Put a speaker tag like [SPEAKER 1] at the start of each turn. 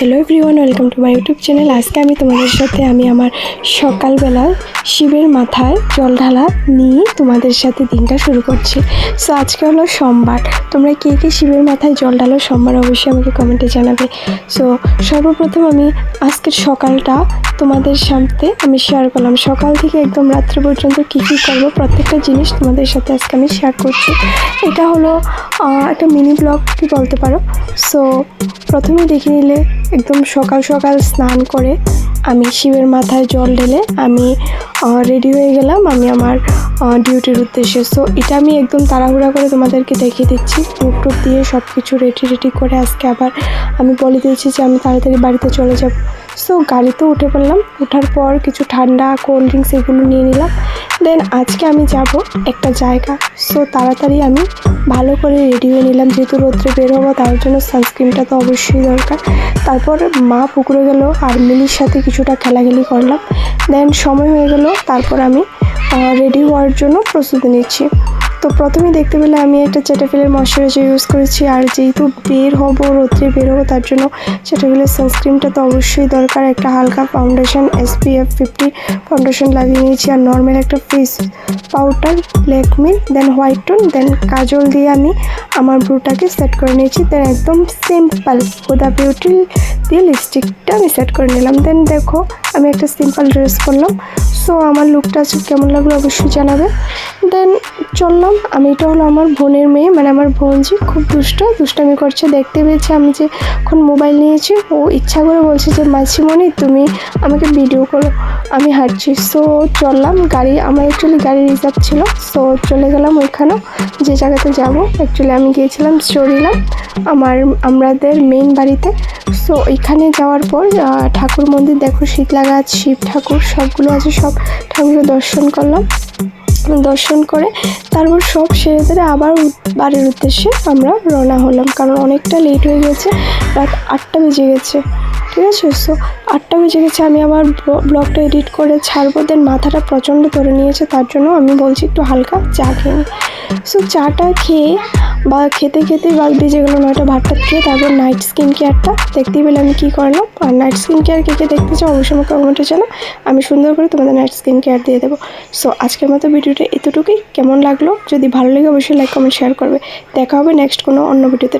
[SPEAKER 1] Hello everyone, welcome to my YouTube channel. আজকে আমি তোমাদের সাথে আমার সকালবেলা শিবের মাথায় জল ঢালা নিয়ে তোমাদের সাথে দিনটা শুরু করছি। সো আজকে হলো সোমবার। তোমরা কে কে শিবের মাথায় জল ঢালো সোমবার অবশ্যই আমাকে কমেন্টে জানাবে। সো সর্বপ্রথম আমি আজকের সকালটা তোমাদের সাথে আমি শেয়ার করলাম। সকাল থেকে একদম রাত্রি পর্যন্ত কী কী করবো প্রত্যেকটা জিনিস তোমাদের সাথে আজকে আমি শেয়ার করছি। এটা হলো একটা মিনি ব্লগ কি বলতে পারো। সো প্রথমেই দেখে নিলে একদম সকাল সকাল স্নান করে আমি শিবের মাথায় জল ঢেলে আমি রেডি হয়ে গেলাম আমি আমার ডিউটির উদ্দেশ্যে। সো এটা আমি একদম তাড়াহুড়া করে তোমাদেরকে দেখিয়ে দিচ্ছি। মুখ টুক দিয়ে সব কিছু রেডি করে আজকে আবার আমি বলে দিয়েছি যে আমি তাড়াতাড়ি বাড়িতে চলে যাব। সো গাড়িতে উঠে পড়লাম। ওঠার পর কিছু ঠান্ডা কোল্ড ড্রিঙ্কস এগুলো নিয়ে নিলাম। দেন আজকে আমি যাব একটা জায়গা। সো তাড়াতাড়ি আমি ভালো করে রেডি হয়ে নিলাম, যেহেতু রোদ্রে বের হবো তার জন্য সানস্ক্রিনটা তো অবশ্যই দরকার। তারপর মা পুকুরে গেল আর মিলির সাথে কিছুটা খেলাখেলি করলাম। দেন সময় হয়ে গেল, তারপর আমি রেডি হওয়ার জন্য প্রস্তুতি নিচ্ছি। তো প্রথমে দেখতে পেলে আমি একটা চেটাফিলের ময়শ্চারাইজার ইউজ করেছি। আর যেহেতু রোদ্রে বের হবো তার জন্য চেটাফিলের সানস্ক্রিনটা তো অবশ্যই দরকার। একটা হালকা ফাউন্ডেশন SPF 50 ফাউন্ডেশন লাগিয়ে নিয়েছি আর নর্মাল একটা ফেস পাউডার ল্যাকমি, দেন হোয়াইট টোন, দেন কাজল দিয়ে আমি আমার ব্রুটাকে সেট করে নিয়েছি। দেন একদম সিম্পল হুদা বিউটি দিয়ে লিপস্টিকটা আমি সেট করে নিলাম। দেন দেখো আমি একটা সিম্পল ড্রেস করলাম। সো আমার লুকটা আজকে কেমন লাগলো অবশ্যই জানাবে। দেন চললাম। আমি এটা হলো আমার বোনের মেয়ে, মানে আমার বোনজি খুব দুষ্টামি করছে। দেখতে পেয়েছি আমি যে এখন মোবাইল নিয়েছি, ও ইচ্ছা করে বলছে যে মাসিমণি তুমি আমাকে ভিডিও করো, আমি হাঁটছি। সো চললাম। আমার অ্যাকচুয়ালি গাড়ি রিজার্ভ ছিল। সো চলে গেলাম ওইখানেও যে জায়গাতে যাব। অ্যাকচুয়ালি আমি গিয়েছিলাম চড়িলাম আমাদের মেইন বাড়িতে। সো এখানে যাওয়ার পর ঠাকুর মন্দির দেখো, শীতলা গাছ, শিব ঠাকুর সবগুলো আছে, সব ঠাকুরের দর্শন করলাম। দর্শন করে তারপর সব সেরে আবার বাড়ির উদ্দেশ্যে আমরা রওনা হলাম, কারণ অনেকটা লেট হয়ে গেছে, রাত 8টা বেজে গেছে। ঠিক আছে। সো 8টা বেজে গেছে, আমি আবার ব্লগটা এডিট করে ছাড়বো। দেন মাথাটা প্রচণ্ড ধরে নিয়েছে, তার জন্য আমি বলছি একটু হালকা চা খেয়ে নিই। সো চাটা খেয়ে বা খেতে বেজে গেলো 9টা। ভাতটা খেয়ে তারপর নাইট স্কিন কেয়ারটা দেখতেই পেলে আমি কী করলাম। আর নাইট স্কিন কেয়ার কে দেখতে চাও অবশ্যই আমাকে কমেন্টে জানাও, আমি সুন্দর করে তোমাদের নাইট স্কিন কেয়ার দিয়ে দেবো। সো আজকের মতো ভিডিওটা এতটুকুই। কেমন লাগলো যদি ভালো লাগে অবশ্যই লাইক কমেন্ট শেয়ার করবে। দেখা হবে নেক্সট কোনো অন্য ভিডিওতে।